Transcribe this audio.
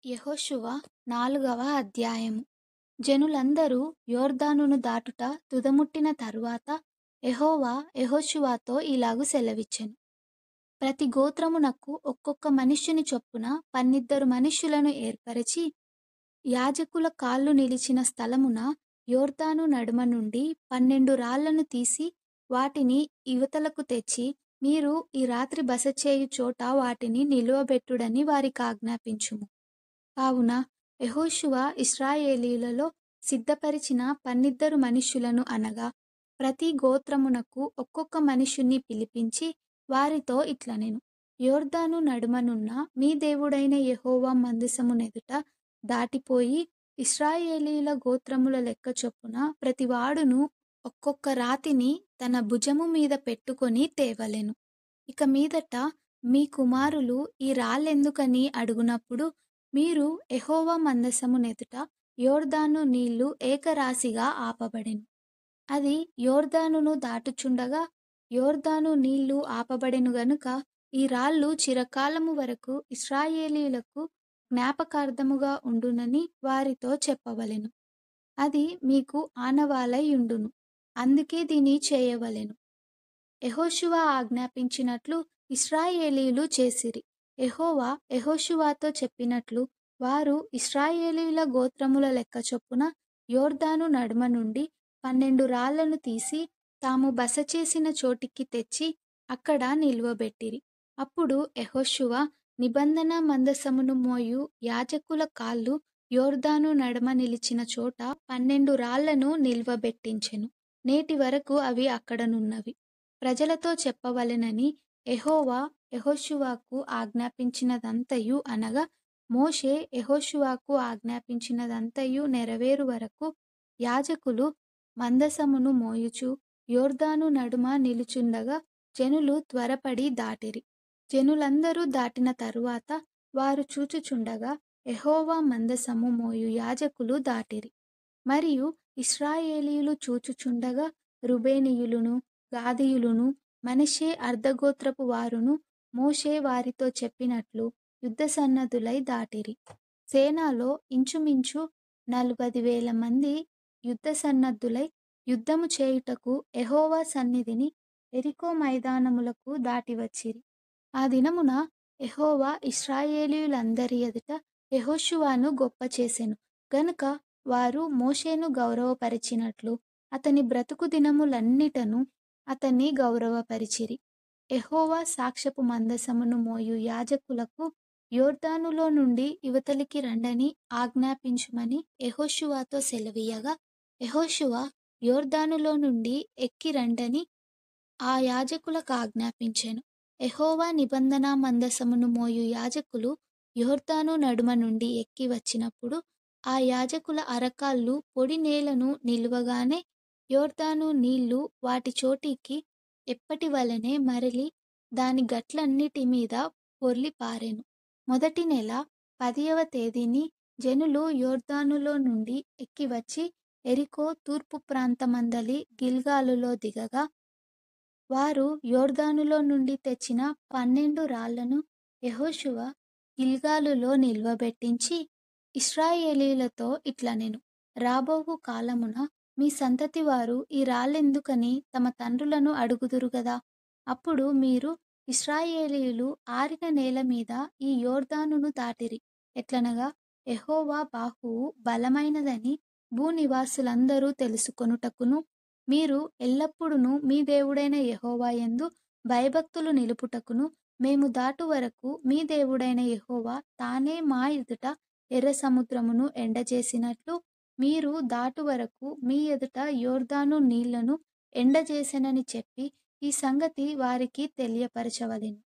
యెహోషువ 4వ అధ్యాయము. జనులందరూ యొర్దానును దాటుట తుదముట్టిన తరువాత యెహోవా యెహోషువతో ఇలాగు సెలవిచ్చెను. ప్రతి గోత్రమునకు ఒక్కొక్క మనుష్యుని చొప్పున 12 మనుష్యులను ఏర్పరచి, యాజకుల కాళ్ళు నిలిచిన స్థలమున యొర్దాను నడుమ నుండి 12 రాళ్లను తీసి వాటిని ఇవతలకు తెచ్చి, మీరు ఈ రాత్రి బస చేయు చోట వాటిని నిలువబెట్టుడని వారికాజ్ఞాపించుము. కావున యెహోషువ ఇశ్రాయేలీయులలో సిద్ధపరచిన 12 మనుష్యులను అనగా ప్రతి గోత్రమునకు ఒక్కొక్క మనుష్యుణ్ణి పిలిపించి వారితో ఇట్లనెను. యొర్దాను నడుమనున్న మీ దేవుడైన యెహోవా మందసమునెదుట దాటిపోయి ఇశ్రాయేలీయుల గోత్రముల లెక్క చొప్పున ప్రతివాడును ఒక్కొక్క రాతిని తన భుజము మీద పెట్టుకొని తేవలెను. ఇక మీదట మీ కుమారులు ఈ రాళ్ళెందుకని అడుగునప్పుడు మీరు యెహోవా మందసమునెదుట యొర్దాను నీళ్లు ఏకరాశిగా ఆపబడెను. అది యొర్దానును దాటుచుండగా యొర్దాను నీళ్లు ఆపబడెను గనుక ఈ రాళ్ళు చిరకాలము వరకు ఇశ్రాయేలీయులకు జ్ఞాపకార్థముగా ఉండునని వారితో చెప్పవలెను. అది మీకు ఆనవాలై యుండును. అందుకే దీని చేయవలెను. యెహోషువ ఆజ్ఞాపించినట్లు ఇశ్రాయేలీయులు చేసిరి. యెహోవా యెహోషువతో చెప్పినట్లు వారు ఇశ్రాయేలీయుల గోత్రముల లెక్క చొప్పున యొర్దాను నడుమ నుండి 12 రాళ్లను తీసి తాము బస చేసిన చోటికి తెచ్చి అక్కడ నిలువబెట్టిరి. అప్పుడు యెహోషువ నిబంధన మందసమును మోయు యాజకుల కాళ్ళు యొర్దాను నడుమ నిలిచిన చోట 12 రాళ్లను నిలువబెట్టించెను. నేటి వరకు అవి అక్కడనున్నవి. ప్రజలతో చెప్పవలెనని యెహోవా యెహోషువకు ఆజ్ఞాపించినదంతయు అనగా మోషే యెహోషువకు ఆజ్ఞాపించినదంతయు నెరవేరు వరకు యాజకులు మందసమును మోయుచు యొర్దాను నడుమ నిలుచుండగా జనులు త్వరపడి దాటిరి. జనులందరూ దాటిన తరువాత వారు చూచుచుండగా యెహోవా మందసము మోయు యాజకులు దాటిరి. మరియు ఇశ్రాయేలీయులు చూచుచుండగా రూబేనీయులును గాదీయులును మనష్షే అర్ధగోత్రపు వారును మోషే వారితో చెప్పినట్లు యుద్ధసన్నద్ధులై దాటిరి. సేనలో ఇంచుమించు 40,000 మంది యుద్ధసన్నద్ధులై యుద్ధము చేయుటకు యెహోవా సన్నిధిని యెరికో మైదానములకు దాటివచ్చిరి. ఆ దినమున యెహోవా ఇశ్రాయేలీయులందరి ఎదుట యెహోషువను గొప్పచేసెను గనుక వారు మోషేను గౌరవపరచినట్లు అతని బ్రతుకు దినములన్నిటను అతన్ని గౌరవపరిచిరి. యెహోవా సాక్ష్యపు మందసమును మోయు యాజకులకు యొర్దానులో నుండి ఇవతలికి రండని ఆజ్ఞాపించుమని యెహోషువతో సెలవీయగా యెహోషువ యొర్దానులో నుండి ఎక్కి రండని ఆ యాజకులకాజ్ఞాపించెను. యెహోవా నిబంధన మందసమును మోయు యాజకులు యొర్దాను నడుమ నుండి ఎక్కి వచ్చినప్పుడు ఆ యాజకుల అరకాళ్ళు పొడి నేలను నిలువగానే యొర్దాను నీళ్లు వాటి చోటికి ఎప్పటివలెనే మరలి దాని గట్లన్నిటి మీద పొర్లి పారెను. మొదటి నెల 10వ తేదీని జనులు యొర్దానులో నుండి ఎక్కివచ్చి యెరికో తూర్పు ప్రాంతమందలి గిల్గాలులో దిగగా వారు యొర్దానులో నుండి తెచ్చిన 12 రాళ్లను యెహోషువ గిల్గాలులో నిలువబెట్టించి ఇశ్రాయేలీయులతో ఇట్లనెను. రాబోవు కాలమున మీ సంతతి వారు ఈ రాళ్ళెందుకని తమ తండ్రులను అడుగుదురు గదా. అప్పుడు మీరు ఇశ్రాయేలీయులు ఆరిన నేల మీద ఈ యొర్దానును దాటిరి. ఎట్లనగా యెహోవా బాహువు బలమైనదని భూనివాసులందరూ తెలుసుకొనుటకును మీరు ఎల్లప్పుడును మీ దేవుడైన యెహోవా యందు భయభక్తులు నిలుపుటకును మేము దాటు వరకు మీ దేవుడైన యెహోవా తానే మా ఎదుట ఎర్ర సముద్రమును ఎండజేసినట్లు మీరు దాటు వరకు మీ ఎదుట యొర్దాను నీళ్లను ఎండజేసెనని చెప్పి ఈ సంగతి వారికి తెలియపరచవలెను.